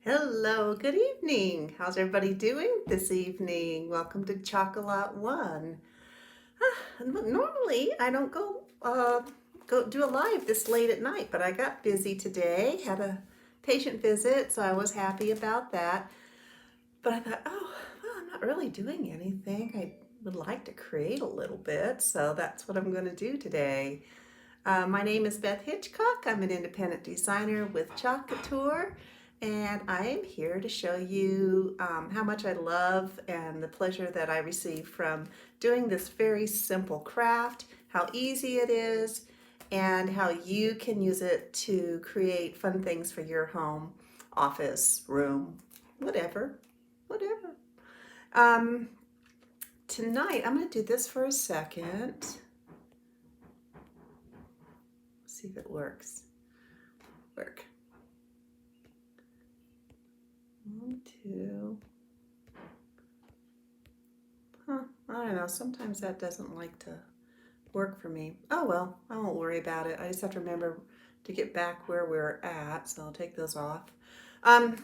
Hello, good evening. How's everybody doing this evening? Welcome to Chocolate One. Normally, I don't go do a live this late at night, but I got busy today. Had a patient visit, so I was happy about that. But I thought, oh, well, I'm not really doing anything. I would like to create a little bit, so that's what I'm going to do today. My name is Beth Hitchcock. I'm an independent designer with Couture, and I am here to show you how much I love and the pleasure that I receive from doing this very simple craft, how easy it is, and how you can use it to create fun things for your home, office, room, whatever, whatever. Um, Tonight, I'm going to do this for a second. See if it works. Work. 1, 2. I don't know. Sometimes that doesn't like to work for me. Oh well, I won't worry about it. I just have to remember to get back where we're at, so I'll take those off. Let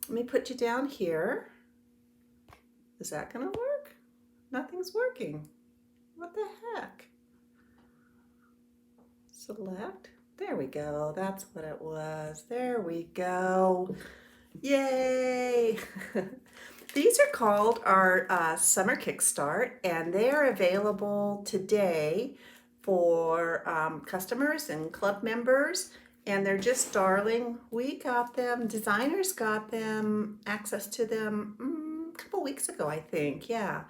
me put you down here. Is that gonna work? Nothing's working. What the heck? Select. There we go. That's what it was. There we go. Yay! These are called our Summer Kickstart, and they are available today for customers and club members, and they're just darling. We got them, designers got them, access to them a couple weeks ago, I think, yeah.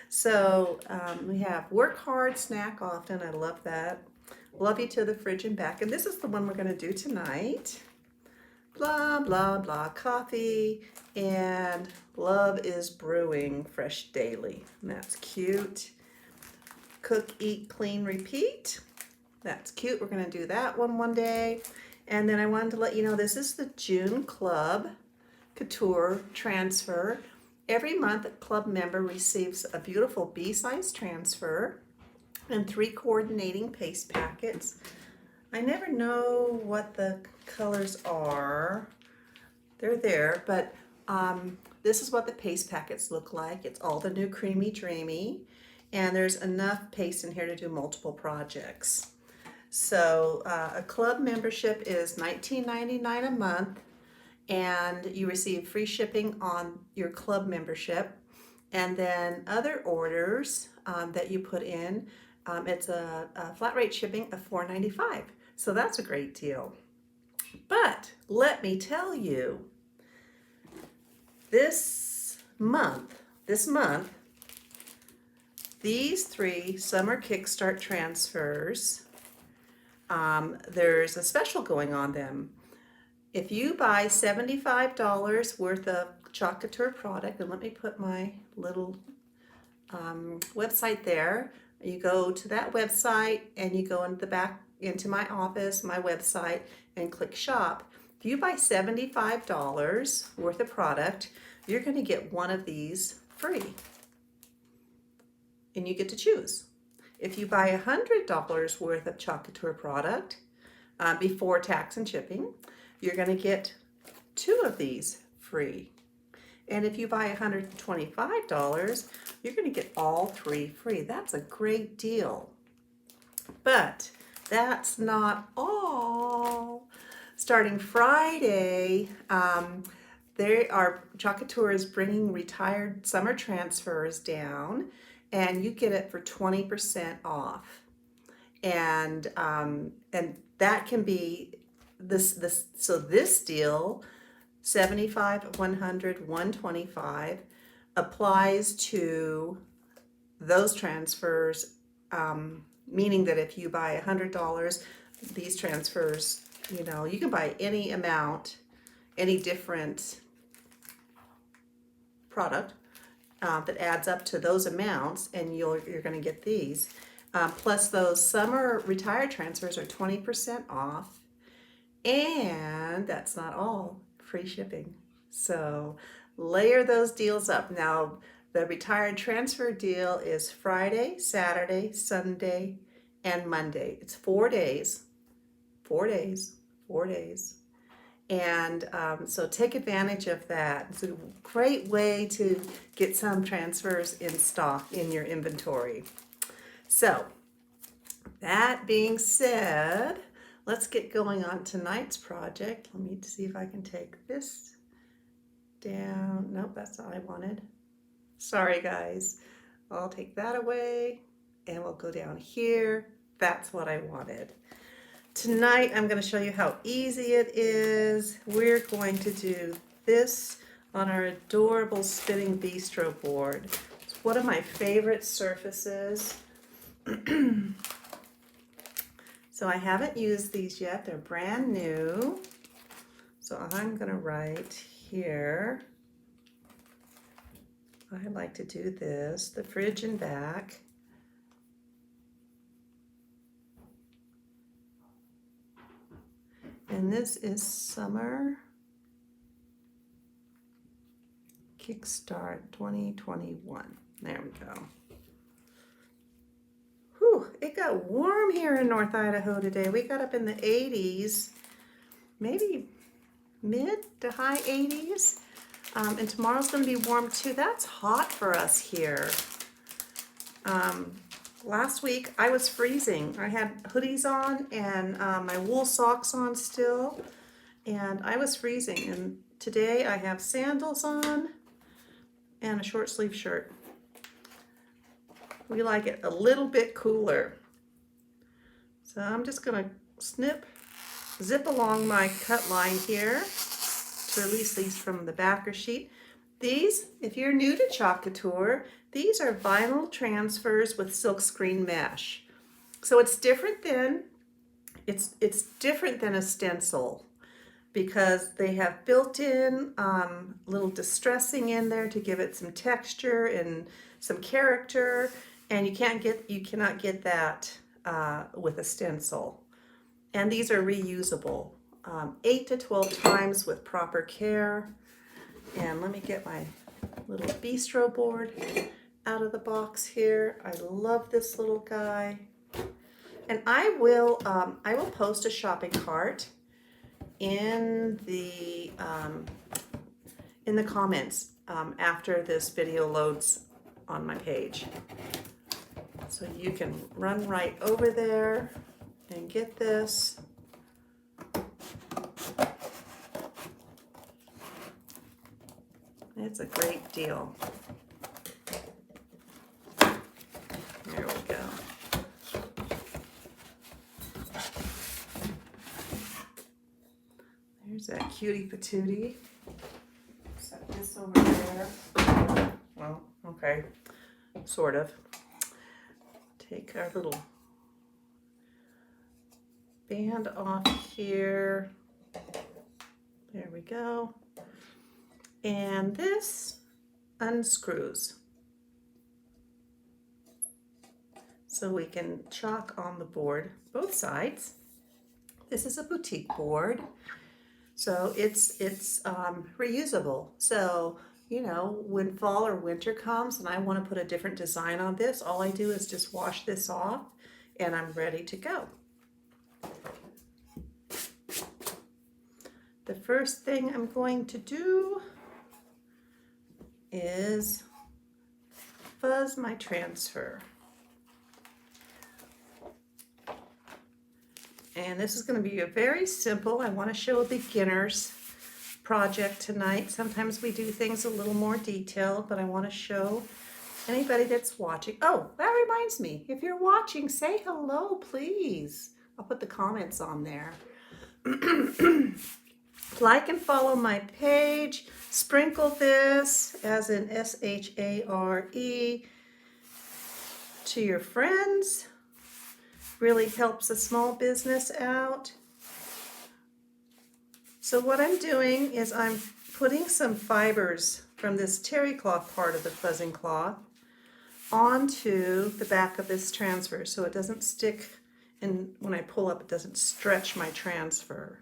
So we have work hard, snack often. I love that. Love you to the fridge and back, and this is the one we're going to do tonight. Blah, blah, blah, coffee, and love is brewing fresh daily. And that's cute. Cook, eat, clean, repeat. That's cute. We're going to do that one day. And then I wanted to let you know this is the June Club Couture transfer. Every month, a club member receives a beautiful B-size transfer and 3 coordinating paste packets. I never know what the colors are. They're there, but this is what the paste packets look like. It's all the new Creamy Dreamy, and there's enough paste in here to do multiple projects. So a club membership is $19.99 a month, and you receive free shipping on your club membership. And then other orders that you put in, it's a flat rate shipping of $4.95. So that's a great deal. But let me tell you, this month, these 3 summer kickstart transfers, there's a special going on them. If you buy $75 worth of Chalk Couture product, and let me put my little website there. You go to that website and you go into the back into my office, my website, and click shop. If you buy $75 worth of product, you're going to get one of these free. And you get to choose. If you buy $100 worth of Chalk Couture product before tax and shipping, you're going to get 2 of these free. And if you buy $125, you're going to get all 3 free. That's a great deal. But that's not all. Starting Friday, Chalk Couture is bringing retired summer transfers down, and you get it for 20% off. And that can be this deal, 75, 100, 125 applies to those transfers, meaning that if you buy $100, these transfers, you can buy any amount, any different product that adds up to those amounts, and you're going to get these. Plus those summer retired transfers are 20% off, and that's not all, free shipping. So layer those deals up. Now the retired transfer deal is Friday, Saturday, Sunday, and Monday. It's 4 days, 4 days, 4 days. And so take advantage of that. It's a great way to get some transfers in stock in your inventory. So that being said, let's get going on tonight's project. Let me see if I can take this down. Nope, that's not what I wanted. Sorry guys. I'll take that away and we'll go down here. That's what I wanted. Tonight I'm going to show you how easy it is. We're going to do this on our adorable spinning bistro board. It's one of my favorite surfaces. So I haven't used these yet. They're brand new. So I'm going to write here. I like to do this, the fridge and back. And this is Summer Kickstart 2021. There we go. Whew, it got warm here in North Idaho today. We got up in the 80s, maybe mid to high 80s. And tomorrow's going to be warm too. That's hot for us here. Last week I was freezing. I had hoodies on and my wool socks on still, and I was freezing. And today I have sandals on and a short sleeve shirt. We like it a little bit cooler. So I'm just going to zip along my cut line here to release these from the backer sheet. These, if you're new to Couture, these are vinyl transfers with silkscreen mesh. So it's different than a stencil because they have built-in little distressing in there to give it some texture and some character, and you cannot get that with a stencil. And these are reusable 8 to 12 times with proper care. And let me get my little bistro board out of the box here. I love this little guy. And I will post a shopping cart in the comments after this video loads on my page. So you can run right over there and get this. It's a great deal. There we go. There's that cutie patootie. Set this over there. Well, okay, sort of. Take our little band off here. There we go. And this unscrews. So we can chalk on the board both sides. This is a boutique board. So it's reusable. So, you know, when fall or winter comes and I want to put a different design on this, all I do is just wash this off and I'm ready to go. The first thing I'm going to do is fuzz my transfer. And this is going to be a very simple, I want to show a beginner's project tonight. Sometimes we do things a little more detailed, but I want to show anybody that's watching. Oh, that reminds me, if you're watching, say hello, please. I'll put the comments on there. Like and follow my page. Sprinkle this, as in SHARE, to your friends. Really helps a small business out. So what I'm doing is I'm putting some fibers from this terry cloth part of the fuzzing cloth onto the back of this transfer so it doesn't stick, and when I pull up it doesn't stretch my transfer.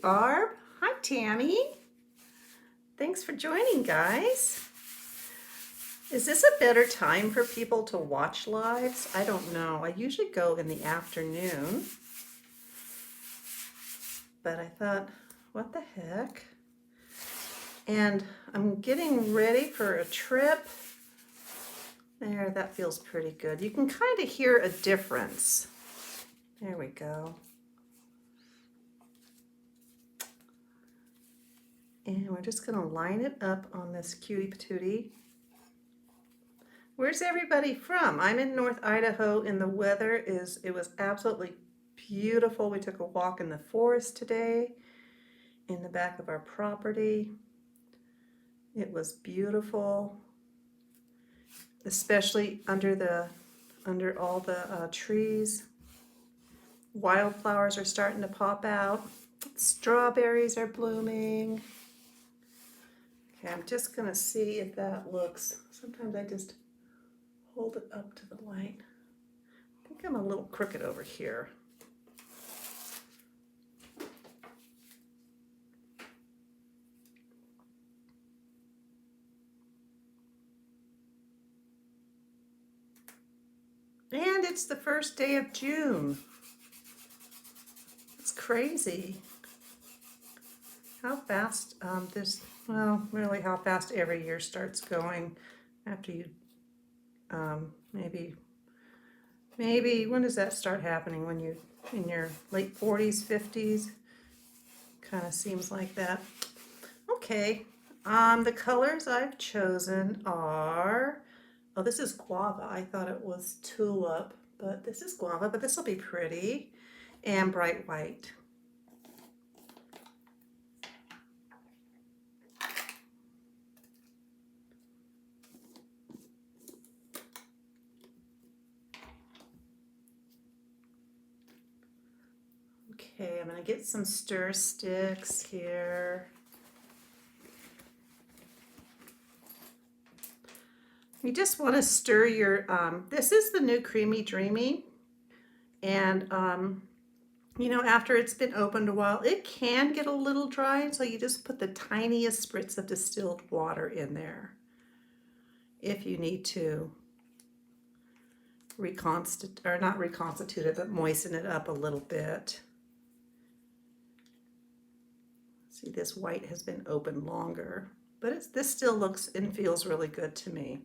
Barb. Hi, Tammy. Thanks for joining, guys. Is this a better time for people to watch lives? I don't know. I usually go in the afternoon, but I thought, what the heck? And I'm getting ready for a trip. There, that feels pretty good. You can kind of hear a difference. There we go. And we're just gonna line it up on this cutie patootie. Where's everybody from? I'm in North Idaho and the weather it was absolutely beautiful. We took a walk in the forest today in the back of our property. It was beautiful, especially under all the trees. Wildflowers are starting to pop out. Strawberries are blooming. Okay, I'm just gonna see if that looks, sometimes I just hold it up to the light. I think I'm a little crooked over here. And it's the first day of June. It's crazy how fast well, really how fast every year starts going after you, maybe, when does that start happening? When you, in your late 40s, 50s? Kind of seems like that. Okay, the colors I've chosen are, oh, this is guava. I thought it was tulip, but this is guava, but this will be pretty. And bright white. Okay, I'm gonna get some stir sticks here. You just want to stir your, this is the new Creamy Dreamy. And, you know, after it's been opened a while, it can get a little dry. So you just put the tiniest spritz of distilled water in there if you need to not reconstitute it, but moisten it up a little bit. See, this white has been opened longer, but this still looks and feels really good to me.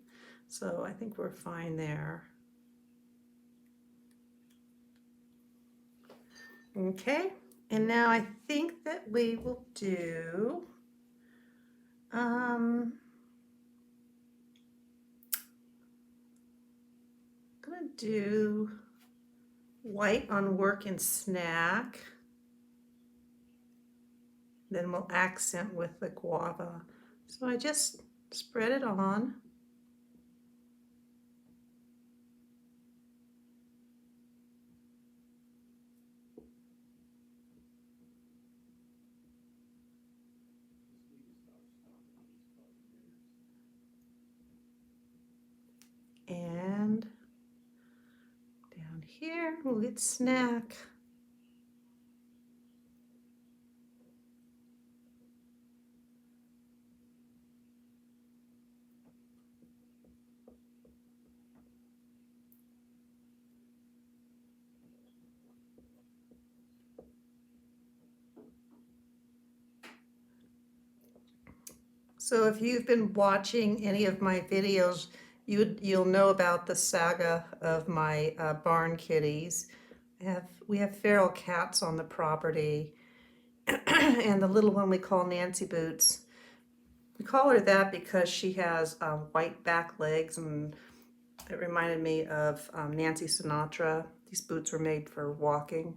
So I think we're fine there. Okay, and now I think that we will do, I'm gonna do white on work and snack. Then we'll accent with the guava. So I just spread it on. And down here, we'll get snack. So if you've been watching any of my videos, you'll know about the saga of my barn kitties. We have feral cats on the property, and the little one we call Nancy Boots. We call her that because she has white back legs, and it reminded me of Nancy Sinatra. These boots were made for walking.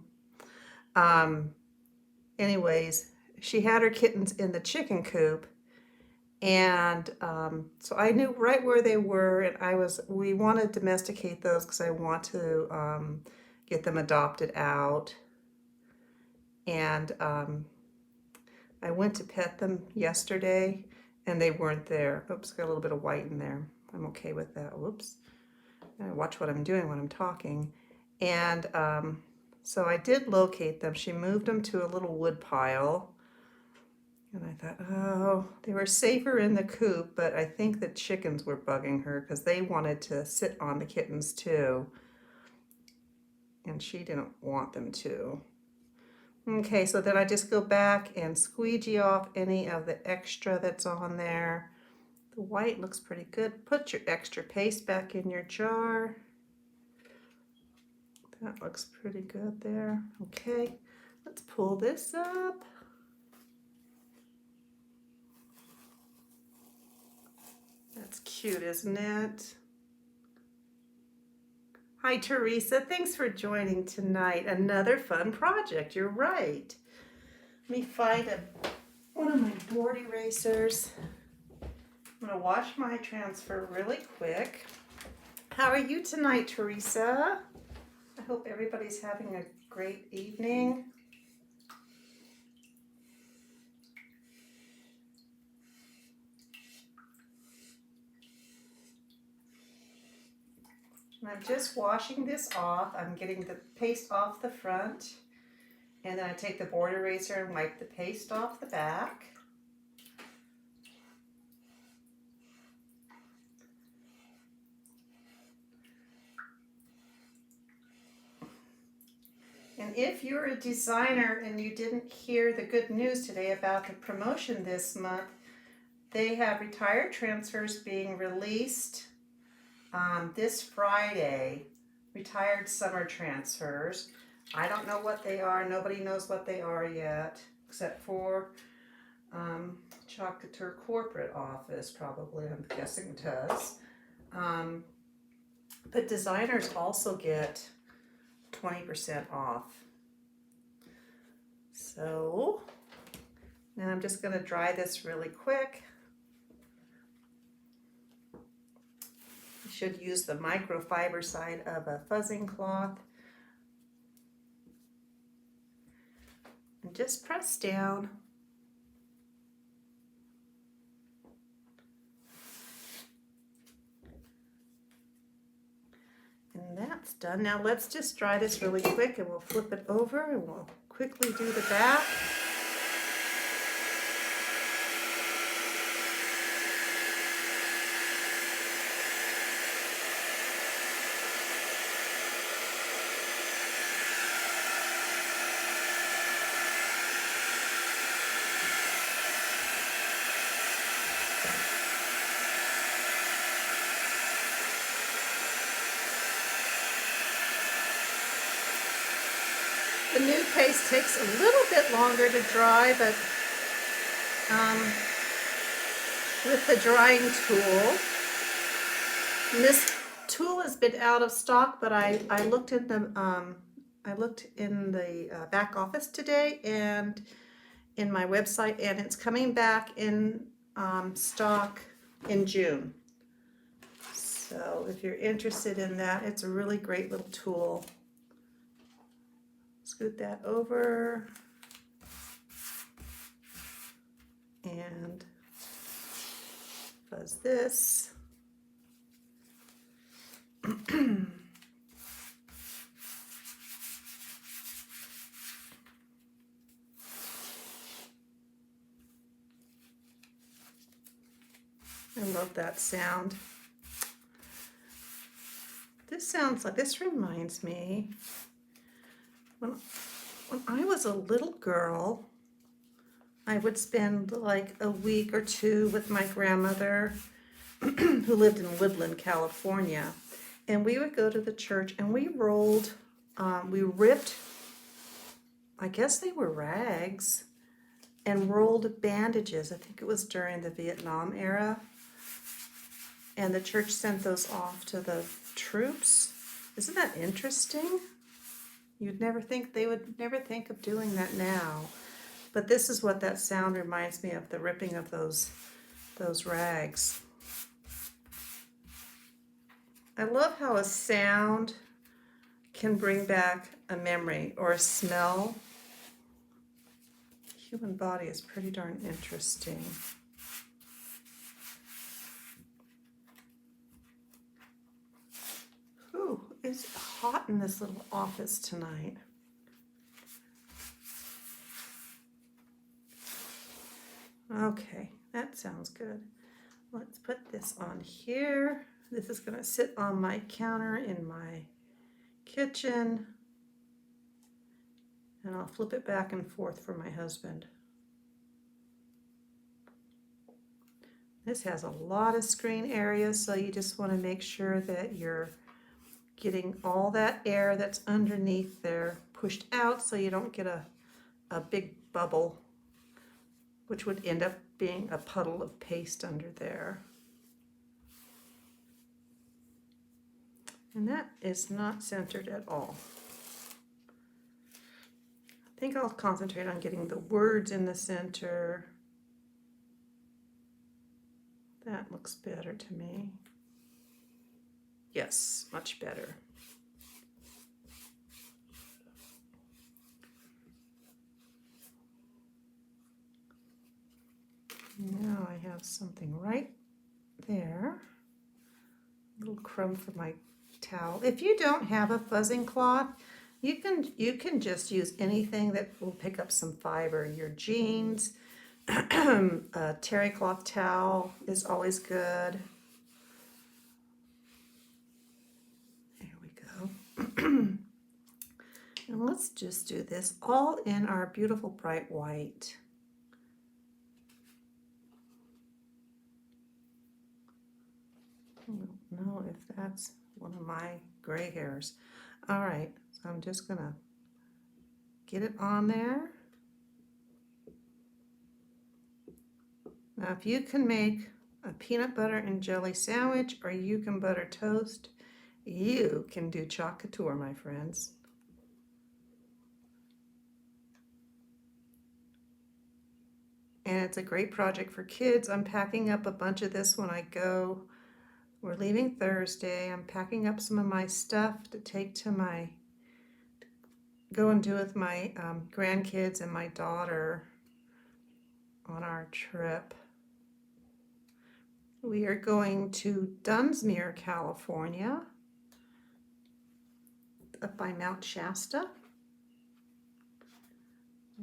Anyways, she had her kittens in the chicken coop. And so I knew right where they were, and we want to domesticate those because I want to get them adopted out. And I went to pet them yesterday, and they weren't there. Oops, got a little bit of white in there. I'm okay with that. Whoops. I watch what I'm doing when I'm talking. And So I did locate them. She moved them to a little wood pile. And I thought, oh, they were safer in the coop, but I think the chickens were bugging her because they wanted to sit on the kittens too. And she didn't want them to. Okay, so then I just go back and squeegee off any of the extra that's on there. The white looks pretty good. Put your extra paste back in your jar. That looks pretty good there. Okay, let's pull this up. That's cute, isn't it? Hi, Teresa. Thanks for joining tonight. Another fun project. You're right. Let me find one of my board erasers. I'm going to wash my transfer really quick. How are you tonight, Teresa? I hope everybody's having a great evening. And I'm just washing this off. I'm getting the paste off the front. And then I take the board eraser and wipe the paste off the back. And if you're a designer and you didn't hear the good news today about the promotion this month, they have retired transfers being released this Friday. Retired summer transfers. I don't know what they are. Nobody knows what they are yet, except for Couture corporate office, probably, I'm guessing does. But designers also get 20% off. So now I'm just going to dry this really quick. You should use the microfiber side of a fuzzing cloth. And just press down. And that's done. Now let's just dry this really quick and we'll flip it over and we'll quickly do the back. The new paste takes a little bit longer to dry, but with the drying tool, and this tool has been out of stock, but I looked in the back office today and in my website, and it's coming back in stock in June. So if you're interested in that, it's a really great little tool. Scoot that over and fuzz this. I love that sound. This reminds me when I was a little girl, I would spend like a week or two with my grandmother who lived in Woodland, California. And we would go to the church and we ripped, I guess they were rags, and rolled bandages. I think it was during the Vietnam era. And the church sent those off to the troops. Isn't that interesting? You'd never think, they would never think of doing that now. But this is what that sound reminds me of, the ripping of those rags. I love how a sound can bring back a memory or a smell. The human body is pretty darn interesting. Ooh, it's hot in this little office tonight. Okay, that sounds good. Let's put this on here. This is gonna sit on my counter in my kitchen. And I'll flip it back and forth for my husband. This has a lot of screen area, so you just want to make sure that you're getting all that air that's underneath there pushed out so you don't get a big bubble, which would end up being a puddle of paste under there. And that is not centered at all. I think I'll concentrate on getting the words in the center. That looks better to me. Yes, much better. Now I have something right there. A little crumb for my towel. If you don't have a fuzzing cloth, you can just use anything that will pick up some fiber. Your jeans, a terry cloth towel is always good. There we go. And let's just do this all in our beautiful bright white. I don't know if that's one of my gray hairs. All right, so I'm just gonna get it on there. Now, if you can make a peanut butter and jelly sandwich, or you can butter toast, you can do chalk couture, my friends. And it's a great project for kids. I'm packing up a bunch of this when I go. We're leaving Thursday. I'm packing up some of my stuff to take to go and do with my grandkids and my daughter on our trip. We are going to Dunsmuir, California, up by Mount Shasta.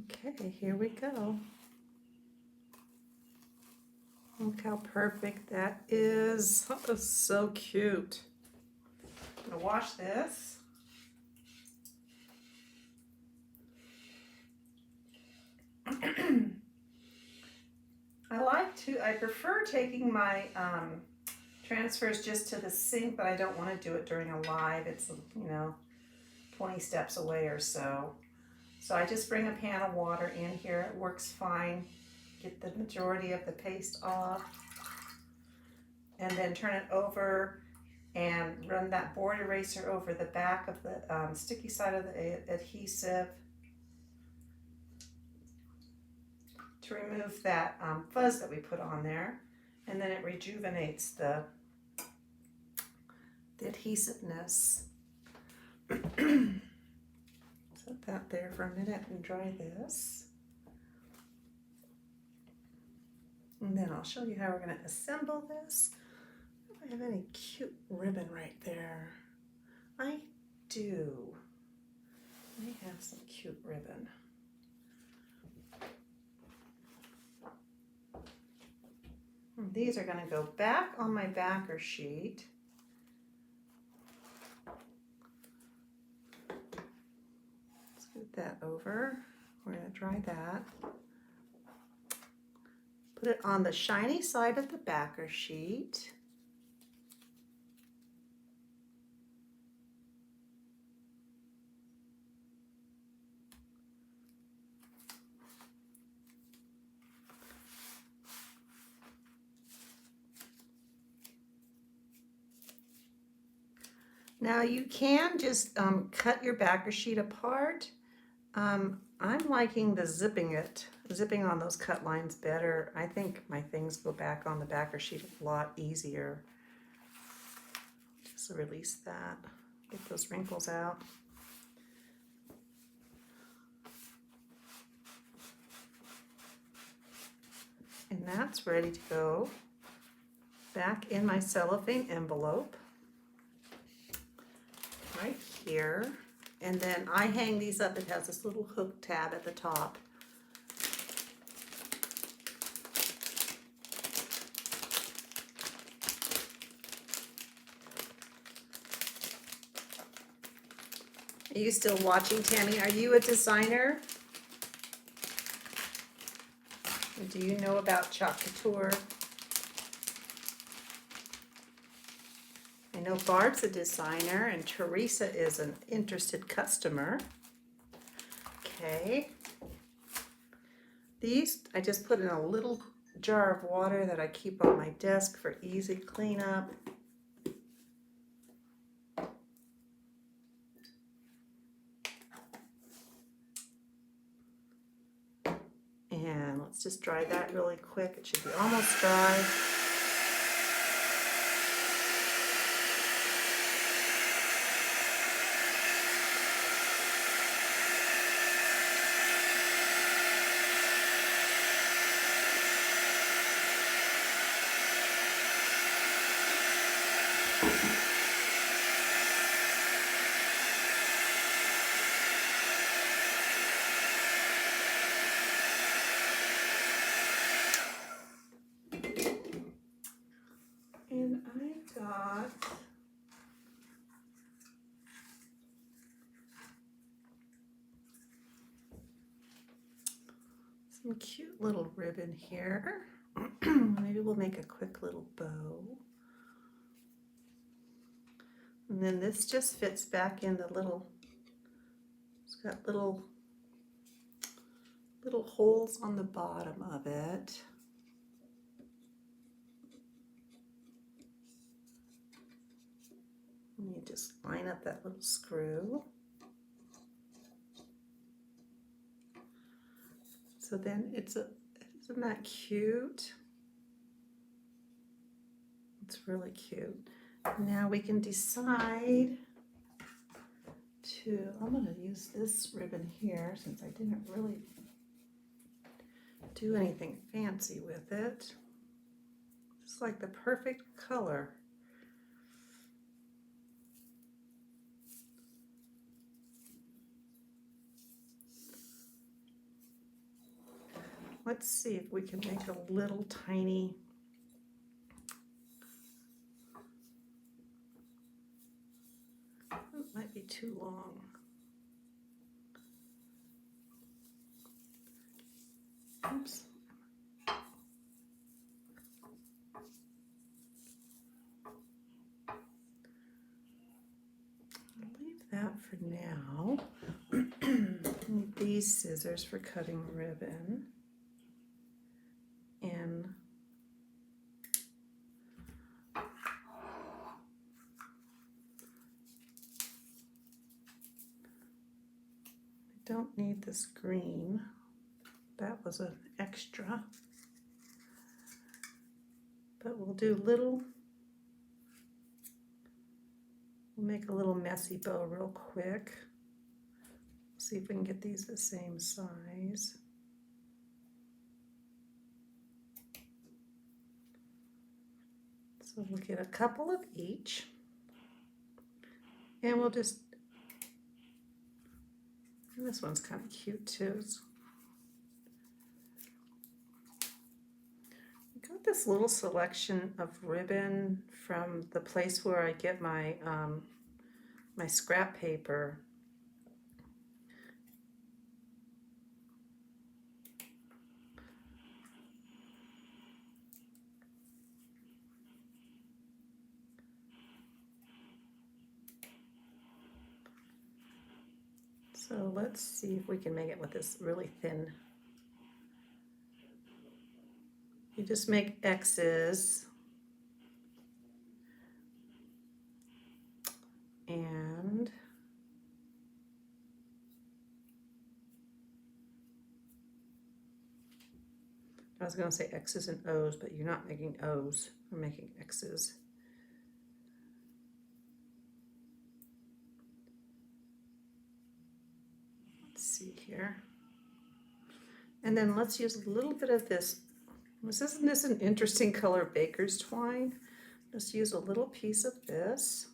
Okay, here we go. Look how perfect that is. That is so cute. I'm gonna wash this. I prefer taking my transfers just to the sink, but I don't want to do it during a live. It's, 20 steps away or so. So I just bring a pan of water in here. It works fine. Get the majority of the paste off. And then turn it over and run that board eraser over the back of the sticky side of the adhesive to remove that fuzz that we put on there. And then it rejuvenates the adhesiveness. Set that there for a minute and dry this. And then I'll show you how we're going to assemble this. Do I have any cute ribbon right there? I do. I have some cute ribbon. And these are going to go back on my backer sheet. Scoot that over. We're going to dry that. Put it on the shiny side of the backer sheet. Now you can just cut your backer sheet apart. I'm liking the zipping on those cut lines better. I think my things go back on the backer sheet a lot easier. Just release that, get those wrinkles out. And that's ready to go back in my cellophane envelope right here. And then I hang these up. It has this little hook tab at the top. Are you still watching, Tammy? Are you a designer? Do you know about Couture? I know Barb's a designer and Teresa is an interested customer. Okay. These I just put in a little jar of water that I keep on my desk for easy cleanup. And let's just dry that really quick. It should be almost dry. And I've got some cute little ribbon here. Maybe we'll make a quick little bow. And then this just fits back in the little, it's got little holes on the bottom of it. And you just line up that little screw. So then isn't that cute? It's really cute. Now we can decide I'm going to use this ribbon here since I didn't really do anything fancy with it. It's like the perfect color. Let's see if we can make a little tiny it might be too long. Oops. I'll leave that for now. Need these scissors for cutting ribbon. And I don't need this green. That was an extra. But we'll do we'll make a little messy bow real quick. See if we can get these the same size. So we'll get a couple of each. And we'll just, and this one's kind of cute too. I got this little selection of ribbon from the place where I get my my scrap paper. So let's see if we can make it with this really thin. You just make X's and I was going to say X's and O's, but you're not making O's, you're making X's. Let's see here. And then let's use a little bit of this. Isn't this an interesting color, baker's twine? Just use a little piece of this.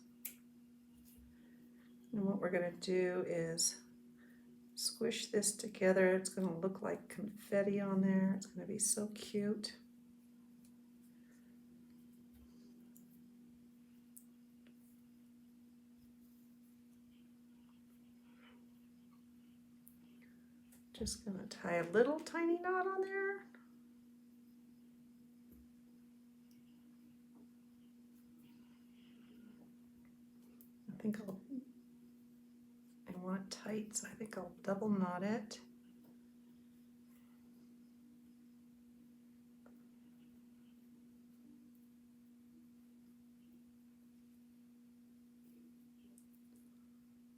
And what we're going to do is squish this together. It's going to look like confetti on there. It's going to be so cute. Just gonna tie a little tiny knot on there. I want it tight, so I think I'll double knot it.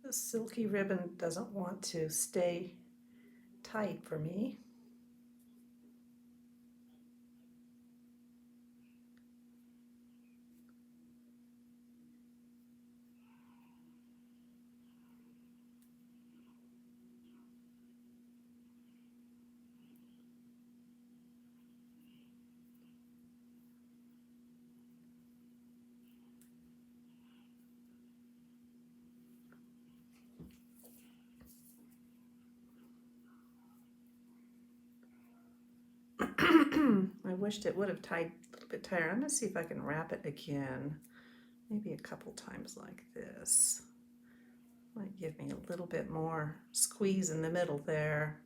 The silky ribbon doesn't want to stay tight for me. I wished it would have tied a little bit tighter. I'm gonna see if I can wrap it again. Maybe a couple times like this. Might give me a little bit more squeeze in the middle there.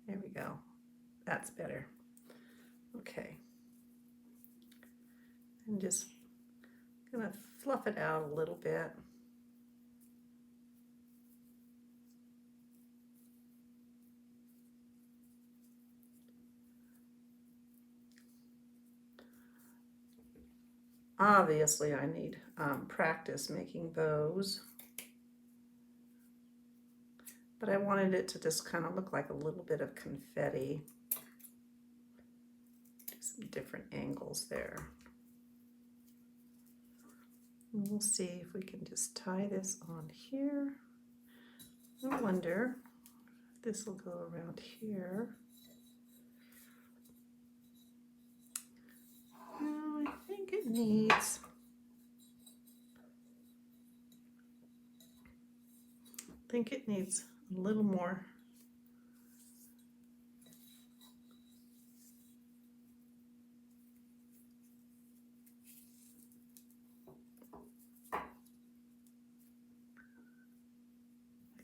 There we go. That's better. Okay. I'm just gonna fluff it out a little bit. Obviously, I need practice making those, but I wanted it to just kind of look like a little bit of confetti. Do some different angles there. And we'll see if we can just tie this on here. I wonder if this will go around here. No, I think it needs a little more. I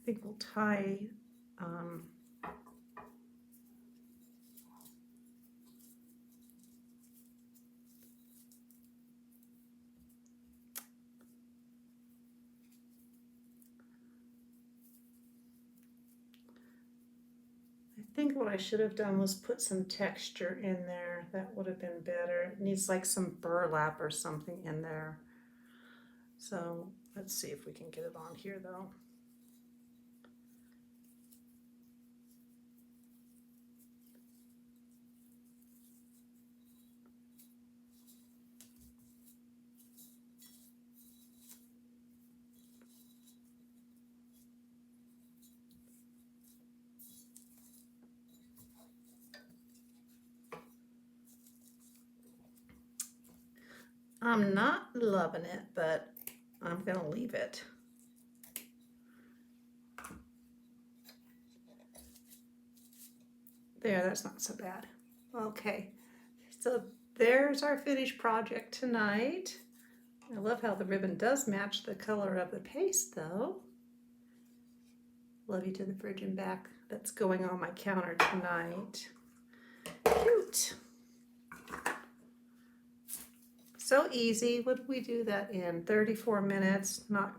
think we'll tie I think what I should have done was put some texture in there. That would have been better. It needs like some burlap or something in there. So let's see if we can get it on here though. I'm not loving it, but I'm gonna leave it. There, that's not so bad. Okay, so there's our finished project tonight. I love how the ribbon does match the color of the paste though. Love you to the fridge and back. That's going on my counter tonight. Cute. So easy. Would we do that in 34 minutes? Not,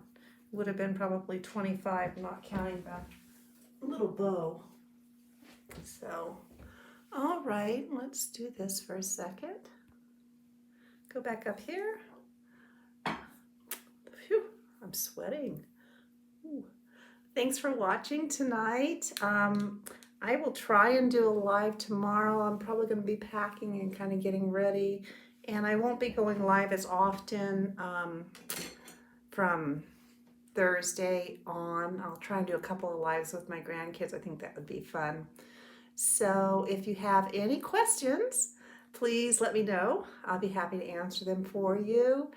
would have been probably 25, not counting the little bow. So, all right, let's do this for a second. Go back up here. Phew, I'm sweating. Ooh. Thanks for watching tonight. I will try and do a live tomorrow. I'm probably going to be packing and kind of getting ready. And I won't be going live as often from Thursday on. I'll try and do a couple of lives with my grandkids. I think that would be fun. So if you have any questions, please let me know. I'll be happy to answer them for you.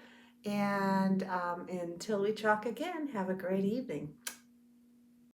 And until we talk again, have a great evening.